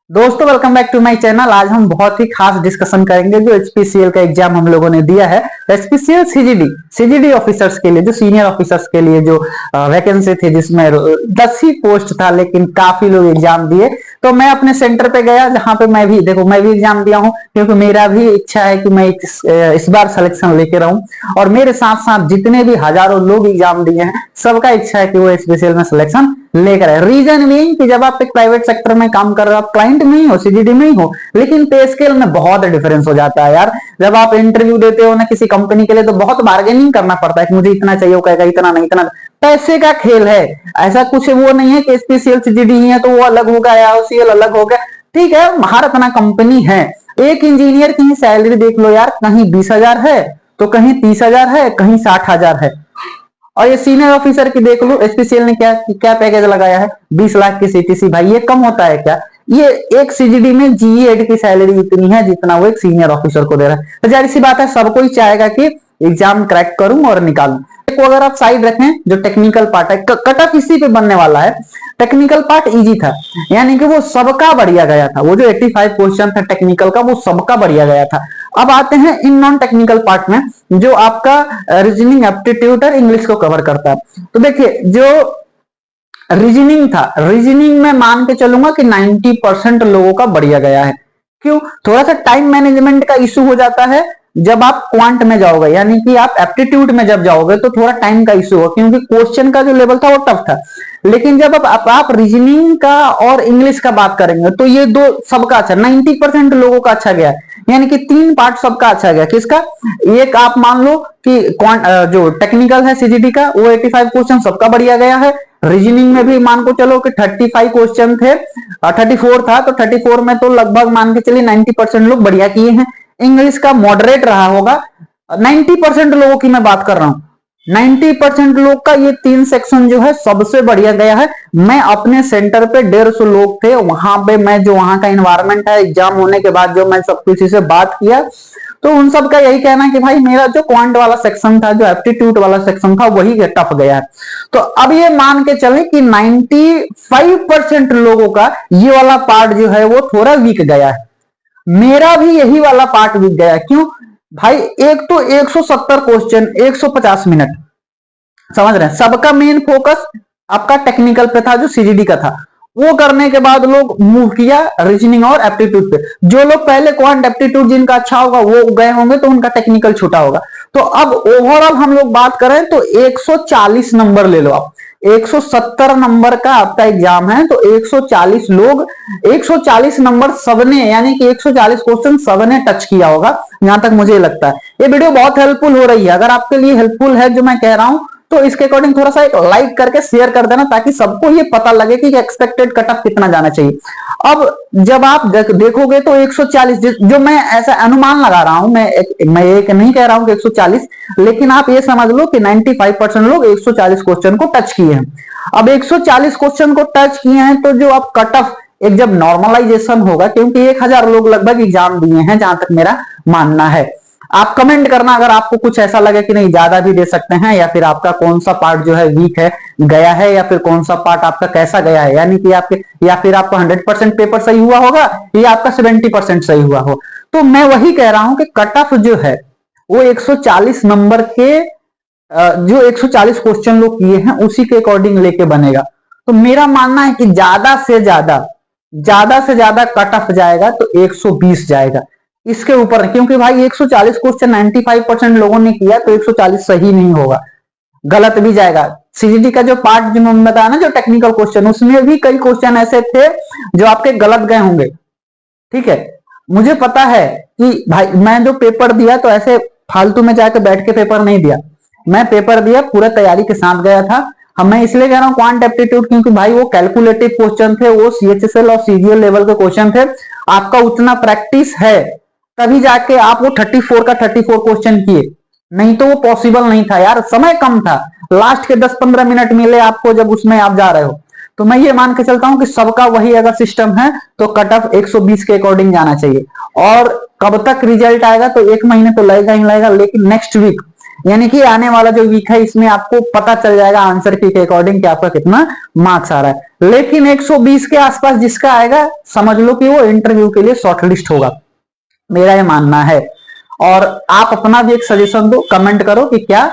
दोस्तों welcome back to my channel. आज हम बहुत ही खास डिस्कशन करेंगे जो एचपीसीएल का एग्जाम हम लोगों ने दिया है। एचपीसीएल सीजीडी ऑफिसर्स के लिए, जो सीनियर ऑफिसर्स के लिए जो वैकेंसी थी, जिसमें 10 ही पोस्ट था लेकिन काफी लोग एग्जाम दिए। तो मैं अपने सेंटर पे गया जहां पे मैं भी एग्जाम दिया हूं, क्योंकि मेरा भी इच्छा है कि मैं इस बार सिलेक्शन लेके रहूं। और मेरे साथ साथ जितने भी हजारों लोग एग्जाम दिए हैं, सबका इच्छा है कि वो एचपीसीएल में सिलेक्शन लेकर आए। रीजन नहीं कि जब आप एक प्राइवेट सेक्टर में काम कर रहे हो, आप क्लाइंट में ही हो, सीजीडी में ही हो, लेकिन पे स्केल में बहुत डिफरेंस हो जाता है यार। जब आप इंटरव्यू देते हो ना किसी कंपनी के लिए, तो बहुत बार्गेनिंग करना पड़ता है कि मुझे इतना चाहिए, वो कहेगा इतना नहीं, इतना। पैसे का खेल है, ऐसा कुछ वो नहीं है कि एचपीसीएल सीजीडी ही है तो वो अलग होगा या ओसीएल अलग हो गया। ठीक है, हर अपना कंपनी है। एक इंजीनियर की सैलरी देख लो यार, कहीं 20,000 है तो कहीं 30,000 है, कहीं 60,000 है। और ये सीनियर ऑफिसर की देख लो, एचपीसीएल ने क्या क्या पैकेज लगाया है, 20 लाख की सीटीसी। भाई ये कम होता है क्या? ये एक सीजीडी में जीई एड की सैलरी इतनी है जितना वो एक सीनियर ऑफिसर को दे रहा है। तो जाहिर सी बात है, सब कोई चाहेगा कि एग्जाम क्रैक करूं और निकालूं। को अगर आप साइड रखें, जो टेक्निकल पार्ट है, कट ऑफ इसी पे बनने वाला है। टेक्निकल पार्ट इजी था, यानी कि वो सबका बढ़िया गया था। वो जो 85 क्वेश्चन था टेक्निकल का, वो सबका बढ़िया गया था। अब आते हैं इन नॉन टेक्निकल पार्ट में, जो आपका रीजनिंग, एप्टीट्यूड और इंग्लिश को कवर करता है। तो देखिए, जो रीजनिंग था, रीजनिंग में मान के चलूंगा कि 90% लोगों का बढ़िया गया है। क्यों? थोड़ा सा टाइम मैनेजमेंट का इशू हो जाता है जब आप क्वांट में जाओगे, यानी कि आप एप्टीट्यूड में जब जाओगे तो थोड़ा टाइम का इशू हो, क्योंकि क्वेश्चन का जो लेवल था वो टफ था। लेकिन जब आप रीजनिंग का और इंग्लिश का बात करेंगे तो ये दो सबका अच्छा, 90% लोगों का अच्छा गया है। यानी कि 3 पार्ट सबका अच्छा गया। किसका? एक आप मान लो कि जो टेक्निकल है सीजीडी का, वो 85 क्वेश्चन सबका बढ़िया गया है। रीजनिंग में भी मान को चलो कि 35 क्वेश्चन थे, 34 था, तो 34 में तो लगभग मान के चलिए 90% लोग बढ़िया किए हैं। इंग्लिश का मॉडरेट रहा होगा। 90% लोगों की मैं बात कर रहा हूं, 90% लोग का ये 3 सेक्शन जो है सबसे बढ़िया गया है। मैं अपने सेंटर पे 150 लोग थे, वहां पे मैं जो वहां का इन्वायरमेंट है, एग्जाम होने के बाद जो मैं सब किसी से बात किया, तो उन सब का यही कहना है कि भाई मेरा जो क्वांट वाला सेक्शन था, जो एप्टीट्यूड वाला सेक्शन था, वही टफ गया है। तो अब ये मान के चले कि 95% लोगों का ये वाला पार्ट जो है वो थोड़ा वीक गया है। मेरा भी यही वाला पार्ट वीक गया। क्यों भाई? एक तो 170 क्वेश्चन, 150 मिनट, समझ रहे हैं? सबका मेन फोकस आपका टेक्निकल पे था, जो सीजीडी का था। वो करने के बाद लोग मूव किया रीजनिंग और एप्टीट्यूड पे। जो लोग पहले क्वांट एप्टीट्यूड जिनका अच्छा होगा वो गए होंगे, तो उनका टेक्निकल छूटा होगा। तो अब ओवरऑल हम लोग बात करें तो 140 नंबर ले लो आप। 170 नंबर का आपका एग्जाम है, तो 140 लोग, 140 नंबर सबने, यानी कि 140 क्वेश्चन सबने टच किया होगा, जहां तक मुझे लगता है। ये वीडियो बहुत हेल्पफुल हो रही है। अगर आपके लिए हेल्पफुल है जो मैं कह रहा हूं, तो इसके अकॉर्डिंग थोड़ा सा एक लाइक करके शेयर कर देना, ताकि सबको ये पता लगे कि एक्सपेक्टेड कट ऑफ कितना जाना चाहिए। अब जब आप देखोगे तो 140, जो मैं ऐसा अनुमान लगा रहा हूं, मैं एक नहीं कह रहा हूं कि 140, लेकिन आप ये समझ लो कि 95% लोग 140 क्वेश्चन को टच किए हैं। अब 140 क्वेश्चन को टच किए हैं, तो जो आप कट ऑफ एक जब नॉर्मलाइजेशन होगा, क्योंकि 1000 लोग लगभग एग्जाम दिए हैं जहां तक मेरा मानना है। आप कमेंट करना अगर आपको कुछ ऐसा लगे कि नहीं ज्यादा भी दे सकते हैं, या फिर आपका कौन सा पार्ट जो है वीक है गया है, या फिर कौन सा पार्ट आपका कैसा गया है, यानी कि आपके, या फिर आपका 100% पेपर सही हुआ होगा या आपका 70% सही हुआ हो। तो मैं वही कह रहा हूं कि कट ऑफ जो है वो 140 नंबर के, जो 140 क्वेश्चन लोग किए हैं उसी के अकॉर्डिंग लेके बनेगा। तो मेरा मानना है कि ज्यादा से ज्यादा कट ऑफ जाएगा तो 120 जाएगा, इसके ऊपर। क्योंकि भाई 140 क्वेश्चन 95% लोगों ने किया, तो 140 सही नहीं होगा, गलत भी जाएगा। सीजीडी का जो पार्ट जो मैंने बताया ना, जो टेक्निकल क्वेश्चन, उसमें भी कई क्वेश्चन ऐसे थे जो आपके गलत गए होंगे। ठीक है, मुझे पता है कि भाई मैं जो पेपर दिया तो ऐसे फालतू में जाके बैठ के पेपर नहीं दिया। मैं पेपर दिया पूरा तैयारी के साथ गया था। मैं इसलिए कह रहा हूँ क्वांट एप्टीट्यूड, क्योंकि भाई वो कैलकुलेटिव क्वेश्चन थे, वो सीएचएसएल और सीजीएल लेवल के क्वेश्चन थे। आपका उतना प्रैक्टिस है तभी जाके आप वो 34 का 34 क्वेश्चन किए, नहीं तो वो पॉसिबल नहीं था यार, समय कम था। लास्ट के 10-15 मिनट मिले आपको जब उसमें आप जा रहे हो। तो मैं ये मान के चलता हूं कि सबका वही अगर सिस्टम है तो कट ऑफ 120 के अकॉर्डिंग जाना चाहिए। और कब तक रिजल्ट आएगा, तो 1 महीने तो लगेगा ही लगेगा, लेकिन नेक्स्ट वीक यानी कि आने वाला जो वीक है इसमें आपको पता चल जाएगा आंसर की के अकॉर्डिंग कि आपका कितना मार्क्स आ रहा है। लेकिन 120 के आसपास जिसका आएगा समझ लो कि वो इंटरव्यू के लिए शॉर्टलिस्ट होगा, मेरा ये मानना है। और आप अपना भी एक सजेशन दो, कमेंट करो कि क्या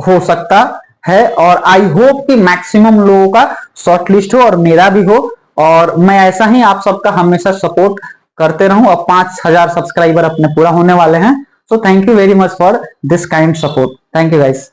हो सकता है, और आई होप कि मैक्सिमम लोगों का शॉर्टलिस्ट हो और मेरा भी हो, और मैं ऐसा ही आप सबका हमेशा सपोर्ट करते रहूं। अब 5000 सब्सक्राइबर अपने पूरा होने वाले हैं। So thank you very much for this kind support. Thank you guys.